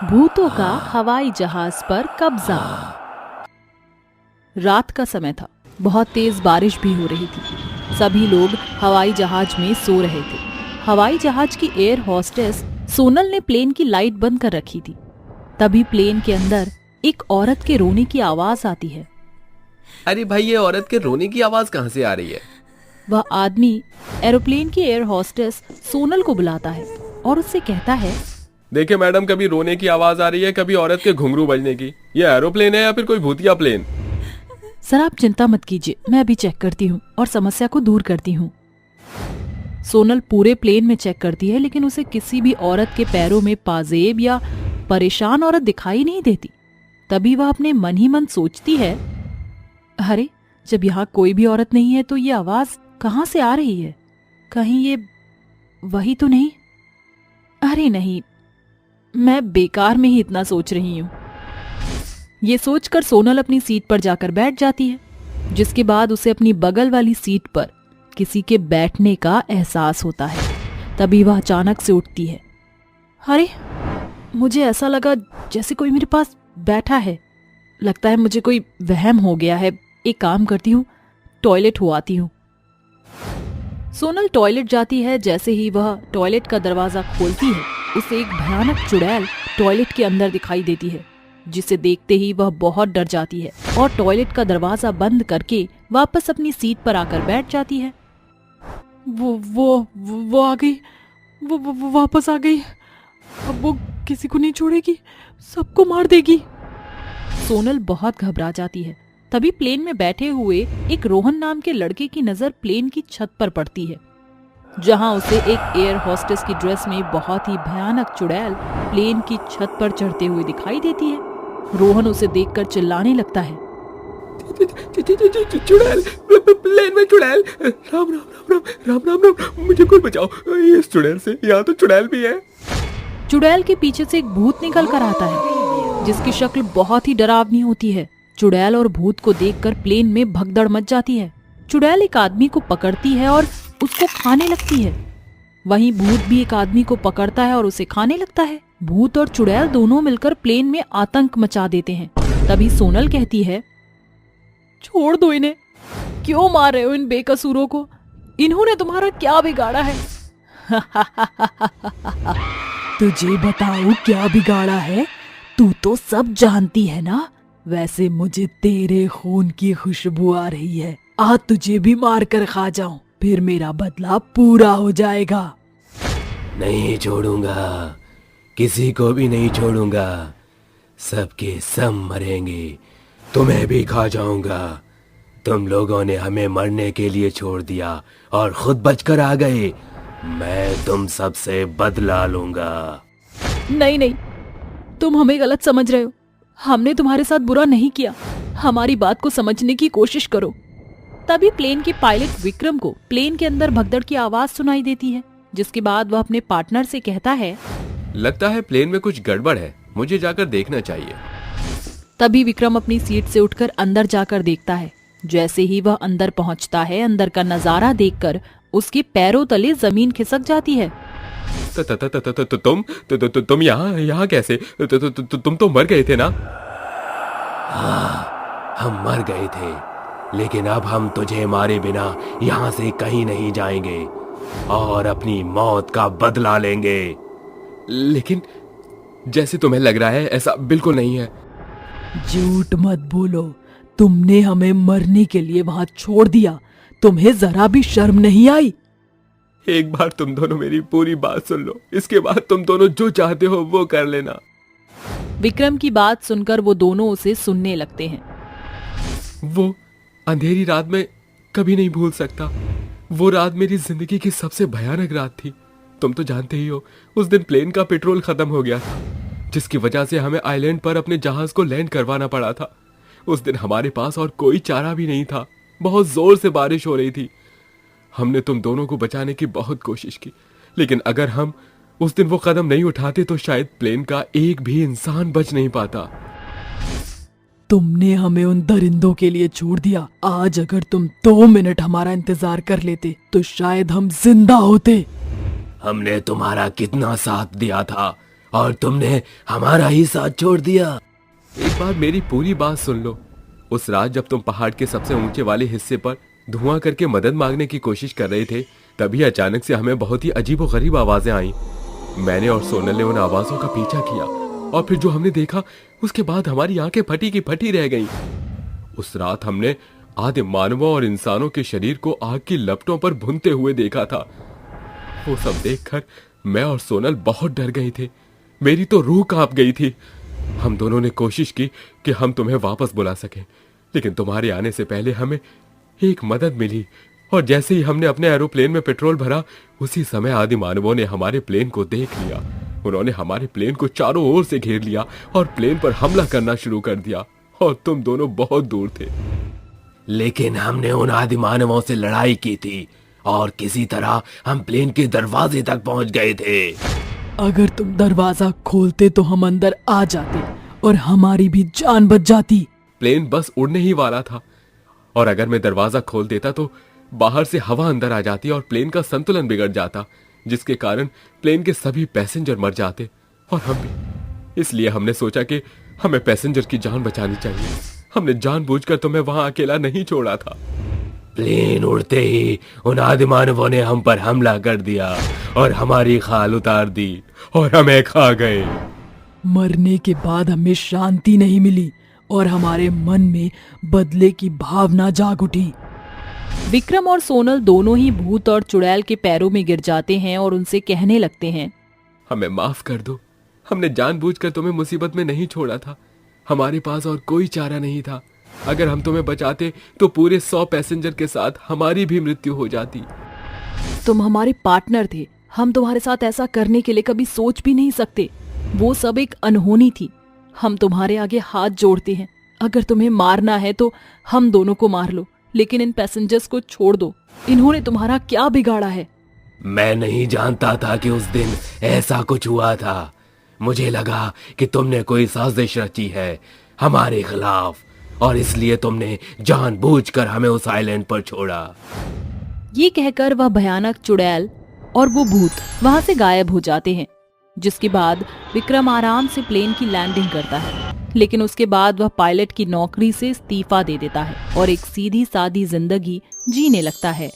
भूतों का हवाई जहाज पर कब्जा। रात का समय था, बहुत तेज बारिश भी हो रही थी। सभी लोग हवाई जहाज में सो रहे थे। हवाई जहाज की एयर होस्टेस सोनल ने प्लेन की लाइट बंद कर रखी थी। तभी प्लेन के अंदर एक औरत के रोने की आवाज आती है। अरे भाई, ये औरत के रोने की आवाज कहाँ से आ रही है? वह आदमी एरोप्लेन की एयर होस्टेस सोनल को बुलाता है और उससे कहता है, देखिए मैडम, कभी रोने की आवाज आ रही है, कभी औरत के घुंघरू बजने की। ये एरोप्लेन है या फिर कोई भूतिया प्लेन? सर आप चिंता मत कीजिए, मैं अभी चेक करती हूँ और समस्या को दूर करती हूँ। सोनल पूरे प्लेन में चेक करती है, लेकिन उसे किसी भी औरत के पैरों में पाजेब या परेशान औरत दिखाई नहीं देती। तभी वह अपने मन ही मन सोचती है, अरे जब यहाँ कोई भी औरत नहीं है तो ये आवाज कहाँ से आ रही है? कहीं ये वही तो नहीं? अरे नहीं, मैं बेकार में ही इतना सोच रही हूँ। ये सोचकर सोनल अपनी सीट पर जाकर बैठ जाती है, जिसके बाद उसे अपनी बगल वाली सीट पर किसी के बैठने का एहसास होता है। तभी वह अचानक से उठती है। अरे मुझे ऐसा लगा जैसे कोई मेरे पास बैठा है। लगता है मुझे कोई वहम हो गया है। एक काम करती हूँ, टॉयलेट हो आती हूँ। सोनल टॉयलेट जाती है। जैसे ही वह टॉयलेट का दरवाजा खोलती है, उसे एक भयानक चुड़ैल टॉयलेट के अंदर दिखाई देती है, जिसे देखते ही वह बहुत डर जाती है और टॉयलेट का दरवाजा बंद करके वापस अपनी सीट पर आकर बैठ जाती है। वो आ गई। वो वापस आ गई। अब वो किसी को नहीं छोड़ेगी, सबको मार देगी। सोनल बहुत घबरा जाती है। तभी प्लेन में बैठे हुए एक रोहन नाम के लड़के की नजर प्लेन की छत पर पड़ती है, जहां उसे एक एयर होस्टेस की ड्रेस में बहुत ही भयानक चुड़ैल प्लेन की छत पर चढ़ते हुए दिखाई देती है। रोहन उसे देखकर चिल्लाने लगता है, चुड़ैल, प्लेन में चुड़ैल, राम राम राम राम राम राम राम, मुझे कोई बचाओ इस चुड़ैल से। यहाँ तो चुड़ैल भी है। चुड़ैल के पीछे से एक भूत निकल कर आता है, जिसकी शक्ल बहुत ही डरावनी होती है। चुड़ैल और भूत को देखकर प्लेन में भगदड़ मच जाती है। चुड़ैल एक आदमी को पकड़ती है और उसको खाने लगती है। वहीं भूत भी एक आदमी को पकड़ता है और उसे खाने लगता है। भूत और चुड़ैल दोनों मिलकर प्लेन में आतंक मचा देते हैं। तभी सोनल कहती है, छोड़ दो इन्हें, क्यों मार रहे हो इन बेकसूरों को? इन्होंने तुम्हारा क्या बिगाड़ा है? तुझे बताऊं क्या बिगाड़ा है? तू तो सब जानती है ना। वैसे मुझे तेरे खून की खुशबू आ रही है। आज तुझे भी मार कर खा जाऊं, फिर मेरा बदला पूरा हो जाएगा। नहीं छोड़ूंगा, किसी को भी नहीं छोड़ूंगा। सबके सब मरेंगे, तुम्हें भी खा जाऊंगा। तुम लोगों ने हमें मरने के लिए छोड़ दिया और खुद बचकर आ गए। मैं तुम सबसे बदला लूंगा। नहीं नहीं, तुम हमें गलत समझ रहे हो। हमने तुम्हारे साथ बुरा नहीं किया। हमारी बात को समझने की कोशिश करो। तभी प्लेन के पायलट विक्रम को प्लेन के अंदर भगदड़ की आवाज सुनाई देती है, जिसके बाद वह अपने पार्टनर से कहता है, लगता है प्लेन में कुछ गड़बड़ है, मुझे जाकर देखना चाहिए। तभी विक्रम अपनी सीट से उठकर अंदर जाकर देखता है। जैसे ही वह अंदर पहुंचता है, अंदर का नजारा देखकर उसके पैरों तले जमीन खिसक जाती है। तुम यहाँ कैसे? तुम तो मर गए थे ना? हाँ, हम मर गए थे, लेकिन अब हम तुझे मारे बिना यहाँ से कहीं नहीं जाएंगे और अपनी मौत का बदला लेंगे। लेकिन जैसे तुम्हें लग रहा है, ऐसा बिल्कुल नहीं है। झूठ मत बोलो, तुमने हमें मरने के लिए वहां छोड़ दिया। तुम्हें जरा भी शर्म नहीं आई? एक बार तुम दोनों मेरी पूरी बात सुन लो, इसके बाद तुम दोनों जो चाहते हो वो कर लेना। विक्रम की बात सुनकर वो दोनों उसे सुनने लगते हैं। वो अंधेरी रात में कभी नहीं भूल सकता। वो रात मेरी जिंदगी की सबसे भयानक रात थी। तुम तो जानते ही हो, उस दिन प्लेन का पेट्रोल खत्म हो गया था, जिसकी वजह से हमें आइलैंड पर अपने जहाज को लैंड करवाना पड़ा था। उस दिन हमारे पास और कोई चारा भी नहीं था। बहुत जोर से बारिश हो रही थी। हमने तुम दोनों को बचाने की बहुत कोशिश की, लेकिन अगर हम उस दिन वो कदम नहीं उठाते तो शायद प्लेन का एक भी इंसान बच नहीं पाता। तुमने हमें उन दरिंदों के लिए छोड़ दिया। आज अगर तुम 2 मिनट हमारा इंतजार कर लेते तो शायद हम जिंदा होते। हमने तुम्हारा कितना साथ दिया था और तुमने हमारा ही साथ छोड़ दिया। एक बार मेरी पूरी बात सुन लो। उस रात जब तुम पहाड़ के सबसे ऊंचे वाले हिस्से पर धुआं करके मदद मांगने की कोशिश कर रहे थे, तभी अचानक से हमें बहुत ही अजीबोगरीब आवाजें आई। मैंने और सोनल ने उन आवाजों का पीछा किया और फिर जो हमने देखा उसके बाद हमारी आंखें फटी की फटी रह गईं। उस रात हमने आदिम मानवों और इंसानों के शरीर को आग की लपटों पर भुनते हुए देखा था। वो सब देखकर मैं और सोनल बहुत डर गए थे। मेरी तो रूह कांप गई थी। हम दोनों ने कोशिश की कि हम तुम्हें वापस बुला सकें, लेकिन तुम्हारे आने से पहले हमें एक मदद मिली और जैसे ही हमने अपने एरोप्लेन में पेट्रोल भरा, उसी समय आदि मानवों ने हमारे प्लेन को देख लिया। उन्होंने हमारे प्लेन को चारों ओर से घेर लिया और प्लेन पर हमला करना शुरू कर दिया और तुम दोनों बहुत दूर थे। लेकिन हमने उन आदि मानवों से लड़ाई की थी और किसी तरह हम प्लेन के दरवाजे तक पहुंच गए थे। अगर तुम दरवाजा खोलते तो हम अंदर आ जाते और हमारी भी जान बच जाती। प्लेन बस उड़ने ही वाला था और अगर मैं दरवाजा खोल देता तो बाहर से हवा अंदर आ जाती और प्लेन का संतुलन बिगड़ जाता, जिसके कारण प्लेन के सभी पैसेंजर मर जाते और हम भी। इसलिए हमने सोचा कि हमें पैसेंजर की जान बचानी चाहिए। हमने जानबूझकर तुम्हें वहां अकेला नहीं छोड़ा था। प्लेन उड़ते ही उन आदि मानवों ने हम पर हमला कर दिया और हमारी खाल उतार दी और हमें खा गए। मरने के बाद हमें शांति नहीं मिली और हमारे मन में बदले की भावना जाग उठी। विक्रम और सोनल दोनों ही भूत और चुड़ैल के पैरों में गिर जाते हैं और उनसे कहने लगते हैं, हमें माफ कर दो। हमने जानबूझकर तुम्हें मुसीबत में नहीं छोड़ा था। हमारे पास और कोई चारा नहीं था। अगर हम तुम्हें बचाते तो पूरे 100 पैसेंजर के साथ हमारी भी मृत्यु हो जाती। तुम हमारे पार्टनर थे। हम तुम्हारे साथ ऐसा करने के लिए कभी सोच भी नहीं सकते। वो सब एक अनहोनी थी। हम तुम्हारे आगे हाथ जोड़ते हैं। अगर तुम्हें मारना है तो हम दोनों को मार लो, लेकिन इन पैसेंजर्स को छोड़ दो। इन्होंने तुम्हारा क्या बिगाड़ा है? मैं नहीं जानता था कि उस दिन ऐसा कुछ हुआ था। मुझे लगा कि तुमने कोई साजिश रची है हमारे खिलाफ और इसलिए तुमने जानबूझकर हमें उस आइलैंड पर छोड़ा। ये कहकर वह भयानक चुड़ैल और वो भूत वहां से गायब हो जाते हैं, जिसके बाद विक्रम आराम से प्लेन की लैंडिंग करता है। लेकिन उसके बाद वह पायलट की नौकरी से इस्तीफा दे देता है और एक सीधी सादी जिंदगी जीने लगता है।